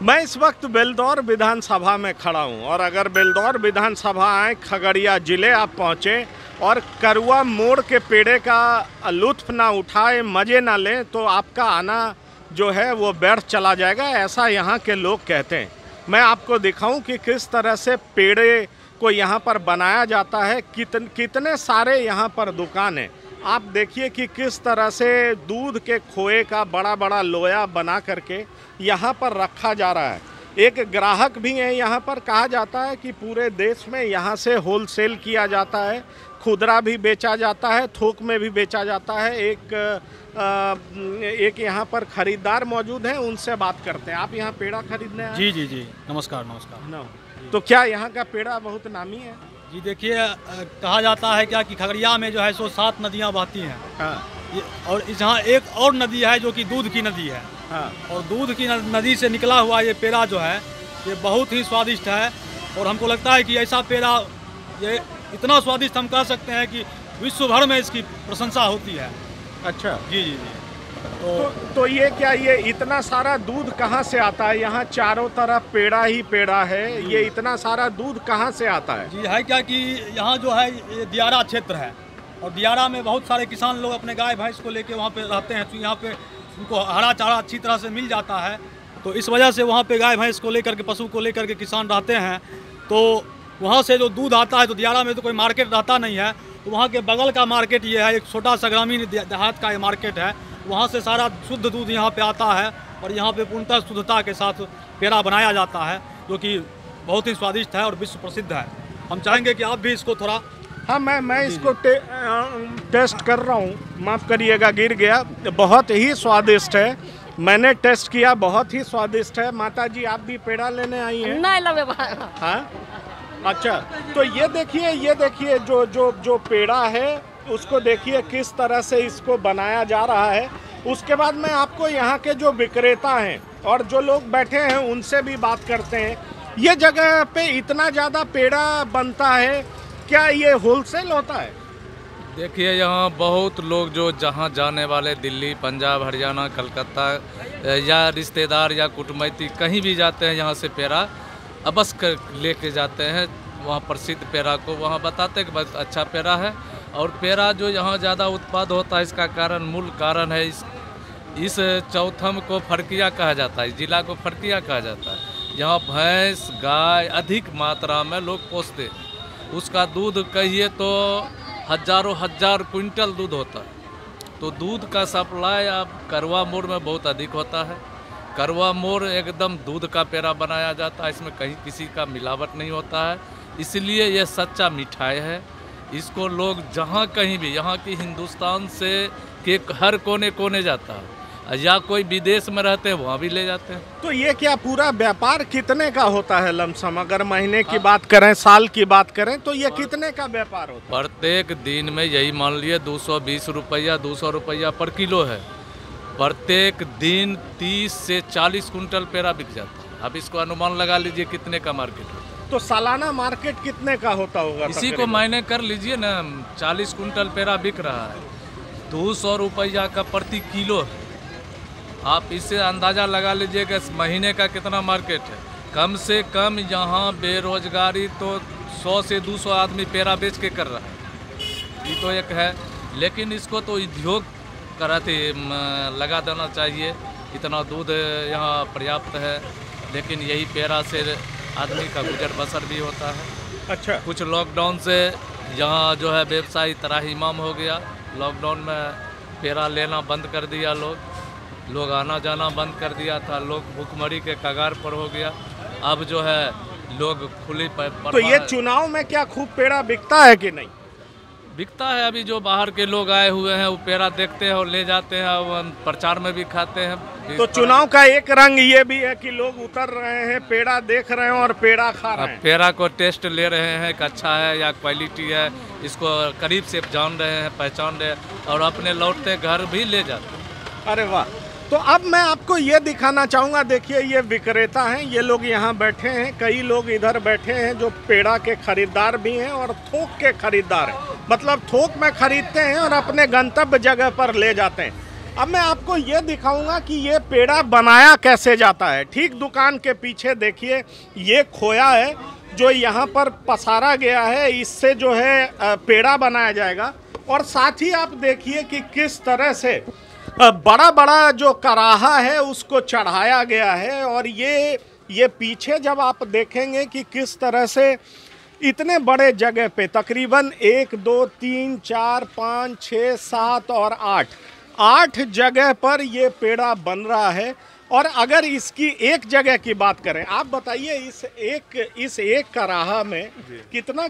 मैं इस वक्त बेलदौर विधानसभा में खड़ा हूं और अगर बेलदौर विधानसभा आए, खगड़िया जिले आप पहुंचे और करुआ मोड़ के पेड़े का लुत्फ ना उठाए, मज़े ना लें तो आपका आना जो है वो व्यर्थ चला जाएगा, ऐसा यहाँ के लोग कहते हैं। मैं आपको दिखाऊं कि किस तरह से पेड़े को यहाँ पर बनाया जाता है, कितने सारे यहाँ पर दुकान हैं। आप देखिए कि किस तरह से दूध के खोए का बड़ा बड़ा लोया बना करके यहाँ पर रखा जा रहा है। एक ग्राहक भी है यहाँ पर। कहा जाता है कि पूरे देश में यहाँ से होलसेल किया जाता है, खुदरा भी बेचा जाता है, थोक में भी बेचा जाता है। एक यहाँ पर खरीदार मौजूद हैं, उनसे बात करते हैं। आप यहाँ पेड़ा खरीदने आए? जी जी जी, नमस्कार नमस्कार। तो क्या यहाँ का पेड़ा बहुत नामी है? जी देखिए, कहा जाता है क्या कि खगड़िया में जो है सो 7 नदियाँ बहती हैं। हाँ। और यहाँ एक और नदी है जो कि दूध की नदी है। हाँ। और दूध की नदी से निकला हुआ ये पेड़ा जो है ये बहुत ही स्वादिष्ट है। और हमको लगता है कि ऐसा पेड़ा ये इतना स्वादिष्ट हम कह सकते हैं कि विश्व भर में इसकी प्रशंसा होती है। अच्छा। जी जी जी। तो ये क्या, ये इतना सारा दूध कहाँ से आता है? यहाँ चारों तरफ पेड़ा ही पेड़ा है, ये इतना सारा दूध कहाँ से आता है? जी है क्या कि यहाँ जो है ये दियारा क्षेत्र है और दियारा में बहुत सारे किसान लोग अपने गाय भैंस को लेके वहाँ पे रहते हैं। तो यहाँ पे उनको हरा चारा अच्छी तरह से मिल जाता है, तो इस वजह से वहाँ पे गाय भैंस को लेकर के, पशु को लेकर के किसान रहते हैं। तो वहाँ से जो दूध आता है, तो दियारा में तो कोई मार्केट रहता नहीं है, तो वहाँ के बगल का मार्केट ये है, एक छोटा सा ग्रामीण देहात का ये मार्केट है। वहाँ से सारा शुद्ध दूध यहाँ पे आता है और यहाँ पे पूर्णतः शुद्धता के साथ पेड़ा बनाया जाता है, जो कि बहुत ही स्वादिष्ट है और विश्व प्रसिद्ध है। हम चाहेंगे कि आप भी इसको थोड़ा। हाँ, मैं इसको टेस्ट कर रहा हूँ, माफ़ करिएगा गिर गया। बहुत ही स्वादिष्ट है, मैंने टेस्ट किया, बहुत ही स्वादिष्ट है। माता जी, आप भी पेड़ा लेने आई हैं? नहीं लगे। हाँ, अच्छा। तो ये देखिए जो पेड़ा है उसको देखिए किस तरह से इसको बनाया जा रहा है। उसके बाद में आपको यहाँ के जो विक्रेता हैं और जो लोग बैठे हैं उनसे भी बात करते हैं। ये जगह पे इतना ज़्यादा पेड़ा बनता है, क्या ये होलसेल होता है? देखिए, यहाँ बहुत लोग जो जहाँ जाने वाले, दिल्ली, पंजाब, हरियाणा, कलकत्ता या रिश्तेदार या कुटुंबी कहीं भी जाते हैं, यहाँ से पेड़ा अवश्य लेके जाते हैं। वहाँ प्रसिद्ध पेड़ा को वहाँ बताते हैं कि बहुत अच्छा पेड़ा है। और पेड़ा जो यहाँ ज़्यादा उत्पाद होता है, इसका मूल कारण है इस चौथम को फरकिया कहा जाता है, जिला को फरकिया कहा जाता है। यहाँ भैंस गाय अधिक मात्रा में लोग पोसते हैं। उसका दूध कहिए तो हजारों हजार क्विंटल दूध होता है। तो दूध का सप्लाई अब करुआ मोड़ में बहुत अधिक होता है। करुआ मोड़ एकदम दूध का पेड़ा बनाया जाता है, इसमें कहीं किसी का मिलावट नहीं होता है, इसलिए यह सच्चा मिठाई है। इसको लोग जहाँ कहीं भी, यहाँ की हिंदुस्तान से के हर कोने कोने जाता है, या कोई विदेश में रहते हैं वहाँ भी ले जाते हैं। तो ये क्या पूरा व्यापार कितने का होता है लमसम? अगर महीने की बात करें, साल की बात करें, तो ये कितने का व्यापार होता है? प्रत्येक दिन में यही मान लिए 220 रुपया 200 रुपया पर किलो है। प्रत्येक दिन 30 से 40 कुंटल पेड़ा बिक जाता है। अब इसको अनुमान लगा लीजिए कितने का मार्केट है। तो सालाना मार्केट कितने का होता होगा? इसी को मायने कर लीजिए ना, 40 कुंटल पेड़ा बिक रहा है, 200 रुपया का प्रति किलो है। आप इससे अंदाज़ा लगा लीजिए कि महीने का कितना मार्केट है। कम से कम यहाँ बेरोजगारी तो 100 से 200 आदमी पेड़ा बेच के कर रहा है। ये तो एक है, लेकिन इसको तो उद्योग कराते लगा देना चाहिए। इतना दूध यहाँ पर्याप्त है, लेकिन यही पेड़ा से आदमी का गुजर बसर भी होता है। अच्छा। कुछ लॉकडाउन से यहाँ जो है व्यवसायी त्राहिमाम हो गया। लॉकडाउन में पेड़ा लेना बंद कर दिया, लोग आना जाना बंद कर दिया था, लोग भूखमरी के कगार पर हो गया। अब जो है लोग खुली तो ये चुनाव में क्या खूब पेड़ा बिकता है कि नहीं? बिकता है। अभी जो बाहर के लोग आए हुए हैं वो पेड़ा देखते हैं और ले जाते हैं, वो प्रचार में भी खाते हैं। तो चुनाव का एक रंग ये भी है कि लोग उतर रहे हैं, पेड़ा देख रहे हैं और पेड़ा खा रहे हैं। पेड़ा को टेस्ट ले रहे हैं कि अच्छा है या क्वालिटी है, इसको करीब से जान रहे हैं, पहचान रहे हैं और अपने लौटते घर भी ले जाते हैं। अरे वाह। तो अब मैं आपको ये दिखाना चाहूँगा, देखिए ये विक्रेता हैं, ये लोग यहाँ बैठे हैं, कई लोग इधर बैठे हैं जो पेड़ा के खरीदार भी हैं और थोक के खरीदार हैं। मतलब थोक में खरीदते हैं और अपने गंतव्य जगह पर ले जाते हैं। अब मैं आपको ये दिखाऊंगा कि ये पेड़ा बनाया कैसे जाता है। ठीक दुकान के पीछे देखिए ये खोया है जो यहाँ पर पसारा गया है, इससे जो है पेड़ा बनाया जाएगा। और साथ ही आप देखिए कि किस तरह से बड़ा बड़ा जो कराहा है उसको चढ़ाया गया है। और ये पीछे जब आप देखेंगे कि किस तरह से इतने बड़े जगह पे तकरीबन 1 2 3 4 5 6 7 और 8 जगह पर ये पेड़ा बन रहा है। और अगर इसकी एक जगह की बात करें, आप बताइए इस एक कराहा में कितना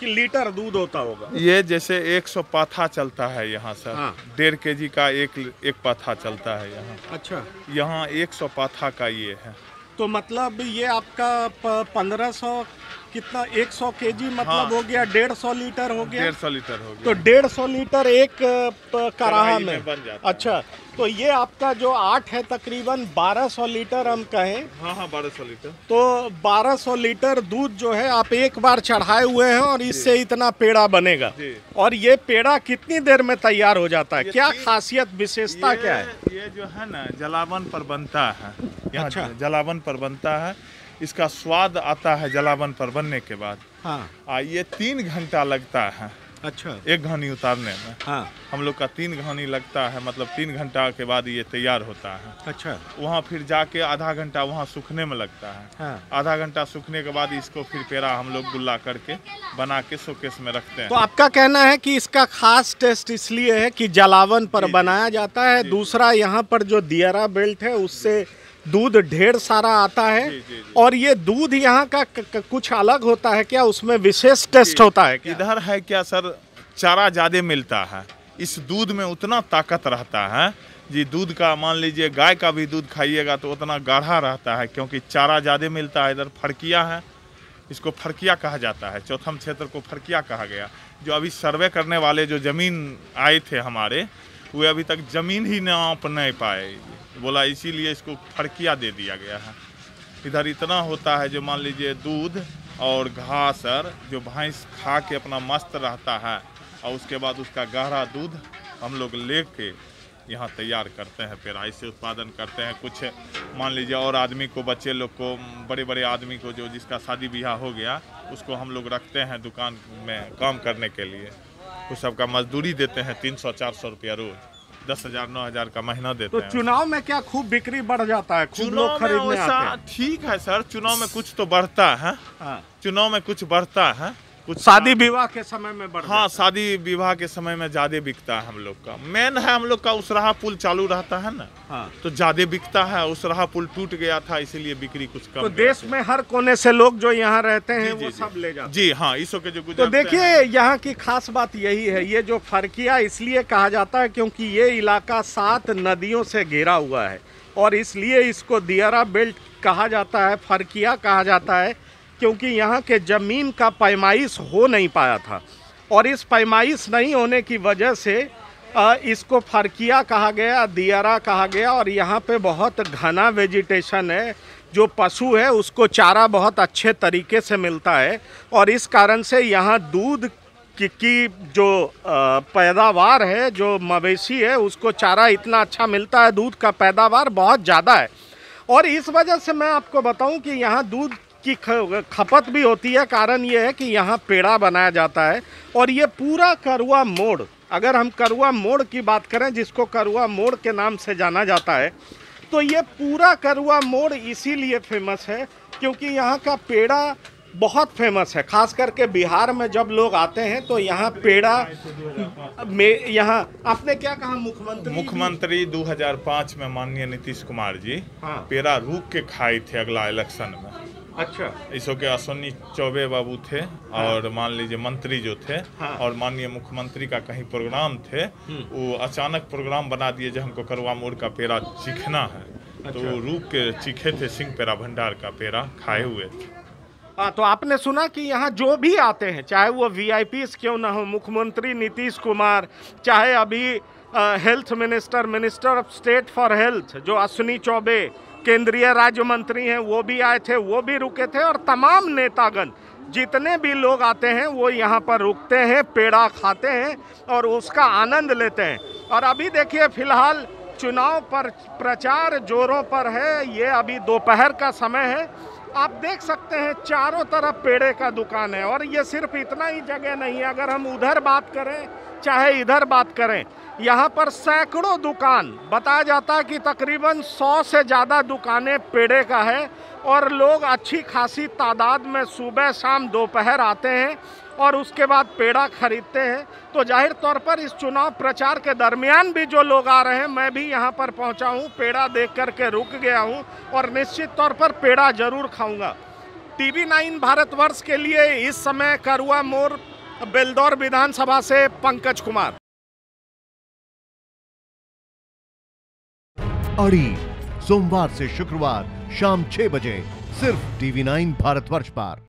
लीटर दूध होता होगा? ये जैसे 100 पाथा चलता है यहाँ सर। हाँ। 1.5 kg का एक पाथा चलता है यहाँ। अच्छा, यहाँ 100 पाथा का ये है। तो मतलब ये आपका 1500 कितना 100 kg मतलब हाँ। हो gया 150 लीटर हो गया। 150 लीटर हो गया। तो 150 लीटर एक कराहा कढ़ाई में बन जाता है। अच्छा, तो ये आपका जो 8 है तकरीबन 1200 लीटर हम कहें हाँ 1200 लीटर। तो 1200 लीटर दूध जो है आप एक बार चढ़ाए हुए हैं और इससे इतना पेड़ा बनेगा। जी। और ये पेड़ा कितनी देर में तैयार हो जाता है? क्या खासियत विशेषता क्या है? ये जो है ना जलावन पर बनता है। यहाँ अच्छा। जलावन पर बनता है, इसका स्वाद आता है जलावन पर बनने के बाद। हाँ। ये 3 घंटा लगता है अच्छा। एक घानी उतारने में। हाँ। हम लोग का 3 घानी लगता है, मतलब 3 घंटा के बाद ये तैयार होता है। अच्छा। वहाँ फिर जाके आधा घंटा वहाँ सूखने में लगता है। हाँ। आधा घंटा सूखने के बाद इसको फिर पेड़ा हम लोग गुल्ला करके बना के शोकेस में रखते हैं। तो आपका कहना है कि इसका खास टेस्ट इसलिए है कि जलावन पर बनाया जाता है। दूसरा, यहाँ पर जो दियारा बेल्ट है उससे दूध ढेर सारा आता है। जी। और ये दूध यहाँ का कुछ अलग होता है क्या? उसमें विशेष टेस्ट होता है क्या? इधर है क्या सर, चारा ज़्यादा मिलता है, इस दूध में उतना ताकत रहता है जी। दूध का मान लीजिए गाय का भी दूध खाइएगा तो उतना गाढ़ा रहता है, क्योंकि चारा ज़्यादा मिलता है। इधर फड़किया है, इसको फड़किया कहा जाता है, चौथम क्षेत्र को फड़किया कहा गया। जो अभी सर्वे करने वाले जो ज़मीन आए थे हमारे, वे अभी तक ज़मीन ही नाप नहीं पाए, बोला इसीलिए इसको फड़किया दे दिया गया है। इधर इतना होता है जो मान लीजिए दूध और घास जो भैंस खा के अपना मस्त रहता है, और उसके बाद उसका गहरा दूध हम लोग लेके यहाँ तैयार करते हैं, पेड़ा इससे उत्पादन करते हैं। कुछ मान लीजिए और आदमी को, बच्चे लोग को, बड़े बड़े आदमी को जो जिसका शादी ब्याह हो गया, उसको हम लोग रखते हैं दुकान में काम करने के लिए। उस सबका मजदूरी देते हैं 300-400 रुपया रोज, 10,000 9,000 का महीना देते तो हैं। चुनाव में क्या खूब बिक्री बढ़ जाता है? खूब लोग खरीदने आते हैं? ठीक है सर, चुनाव में कुछ तो बढ़ता है। हाँ। चुनाव में कुछ बढ़ता है, कुछ शादी विवाह के समय में बढ़ हाँ, शादी विवाह के समय में ज्यादा बिकता है। हम लोग का मेन है, हम लोग का उसराहा पुल चालू रहता है ना। हाँ। तो ज्यादा बिकता है। उसराहा पुल टूट गया था, इसीलिए बिक्री कुछ कम। तो देश में हर कोने से लोग जो यहाँ रहते हैं वो जी, सब ले जाते हैं। जी हाँ, इसो के जो तो गुजरते देखिए हैं। यहाँ की खास बात यही है, ये जो फरकिया इसलिए कहा जाता है क्योंकि ये इलाका 7 नदियों से घिरा हुआ है, और इसलिए इसको दियारा बेल्ट कहा जाता है, फरकिया कहा जाता है, क्योंकि यहाँ के ज़मीन का पैमाइश हो नहीं पाया था। और इस पैमाइश नहीं होने की वजह से इसको फरकिया कहा गया, दियारा कहा गया। और यहाँ पे बहुत घना वेजिटेशन है, जो पशु है उसको चारा बहुत अच्छे तरीके से मिलता है, और इस कारण से यहाँ दूध की जो पैदावार है, जो मवेशी है उसको चारा इतना अच्छा मिलता है, दूध का पैदावार बहुत ज़्यादा है। और इस वजह से मैं आपको बताऊं कि यहाँ दूध की खपत भी होती है। कारण ये है कि यहाँ पेड़ा बनाया जाता है। और ये पूरा करुआ मोड़, अगर हम करुआ मोड़ की बात करें, जिसको करुआ मोड़ के नाम से जाना जाता है, तो ये पूरा करुआ मोड़ इसीलिए फेमस है क्योंकि यहाँ का पेड़ा बहुत फेमस है। खास करके बिहार में जब लोग आते हैं तो यहाँ पेड़ा में, यहाँ आपने क्या कहा, मुख्यमंत्री 2005 में माननीय नीतीश कुमार जी हाँ। पेड़ा रूक के खाए थे अगला इलेक्शन में। अच्छा। इसो के अश्विनी चौबे बाबू थे, और मान लीजिए मंत्री जो थे, हाँ। और माननीय मुख्यमंत्री का कहीं प्रोग्राम थे, वो अचानक प्रोग्राम बना दिए जो हमको करुआ मोड़ का पेड़ा चीखना है। तो वो रूक के चीखे थे, सिंह पेड़ा भंडार का पेड़ा खाए हुए थे। हाँ, तो आपने सुना कि यहाँ जो भी आते हैं, चाहे वो VIPs क्यों ना हो, मुख्यमंत्री नीतीश कुमार, चाहे अभी health minister of state for health जो अश्विनी चौबे केंद्रीय राज्य मंत्री हैं, वो भी आए थे, वो भी रुके थे। और तमाम नेतागण जितने भी लोग आते हैं वो यहाँ पर रुकते हैं, पेड़ा खाते हैं और उसका आनंद लेते हैं। और अभी देखिए फिलहाल चुनाव पर प्रचार जोरों पर है। ये अभी दोपहर का समय है। आप देख सकते हैं चारों तरफ पेड़े का दुकान है और ये सिर्फ इतना ही जगह नहीं है। अगर हम उधर बात करें चाहे इधर बात करें, यहाँ पर सैकड़ों दुकान, बताया जाता है कि तकरीबन 100 से ज़्यादा दुकानें पेड़े का है और लोग अच्छी खासी तादाद में सुबह शाम दोपहर आते हैं और उसके बाद पेड़ा खरीदते हैं। तो जाहिर तौर पर इस चुनाव प्रचार के दरमियान भी जो लोग आ रहे हैं, मैं भी यहाँ पर पहुँचा हूँ, पेड़ा देख कर के रुक गया हूँ और निश्चित तौर पर पेड़ा जरूर खाऊंगा। TV9 भारतवर्ष के लिए इस समय करुआ मोड़ बेलदौर विधानसभा से पंकज कुमार। अड़ी सोमवार से शुक्रवार शाम 6 बजे सिर्फ TV9 भारतवर्ष पर।